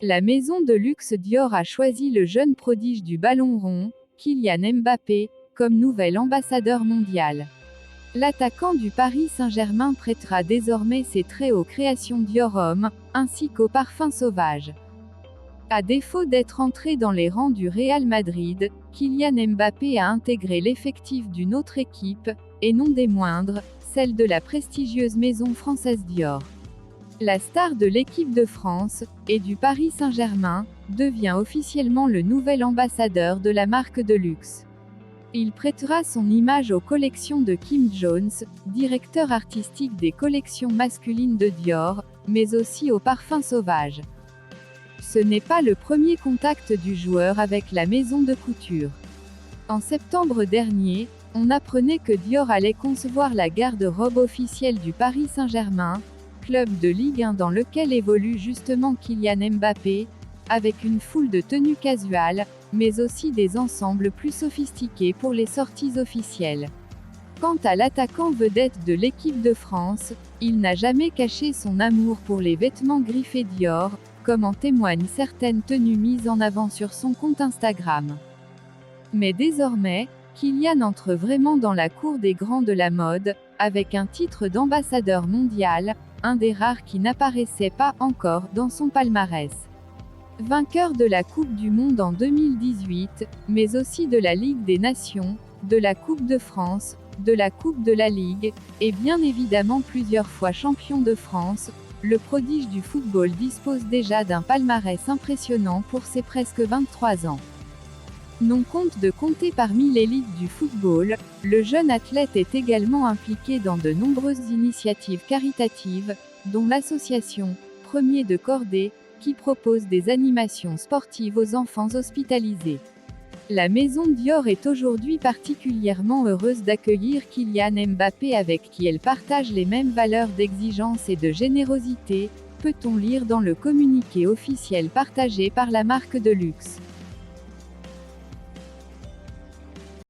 La maison de luxe Dior a choisi le jeune prodige du ballon rond, Kylian Mbappé, comme nouvel ambassadeur mondial. L'attaquant du Paris Saint-Germain prêtera désormais ses traits aux créations Dior Homme, ainsi qu'aux parfums sauvages. À défaut d'être entré dans les rangs du Real Madrid, Kylian Mbappé a intégré l'effectif d'une autre équipe, et non des moindres, celle de la prestigieuse maison française Dior. La star de l'équipe de France, et du Paris Saint-Germain, devient officiellement le nouvel ambassadeur de la marque de luxe. Il prêtera son image aux collections de Kim Jones, directeur artistique des collections masculines de Dior, mais aussi aux parfums sauvages. Ce n'est pas le premier contact du joueur avec la maison de couture. En septembre dernier, on apprenait que Dior allait concevoir la garde-robe officielle du Paris Saint-Germain, club de Ligue 1 dans lequel évolue justement Kylian Mbappé, avec une foule de tenues casuales, mais aussi des ensembles plus sophistiqués pour les sorties officielles. Quant à l'attaquant vedette de l'équipe de France, il n'a jamais caché son amour pour les vêtements griffés Dior, comme en témoignent certaines tenues mises en avant sur son compte Instagram. Mais désormais, Kylian entre vraiment dans la cour des grands de la mode, avec un titre d'ambassadeur mondial, un des rares qui n'apparaissait pas encore dans son palmarès. Vainqueur de la Coupe du Monde en 2018, mais aussi de la Ligue des Nations, de la Coupe de France, de la Coupe de la Ligue, et bien évidemment plusieurs fois champion de France, le prodige du football dispose déjà d'un palmarès impressionnant pour ses presque 23 ans. Non compte de compter parmi l'élite du football, le jeune athlète est également impliqué dans de nombreuses initiatives caritatives, dont l'association Premier de Cordée, qui propose des animations sportives aux enfants hospitalisés. La maison Dior est aujourd'hui particulièrement heureuse d'accueillir Kylian Mbappé avec qui elle partage les mêmes valeurs d'exigence et de générosité, peut-on lire dans le communiqué officiel partagé par la marque de luxe.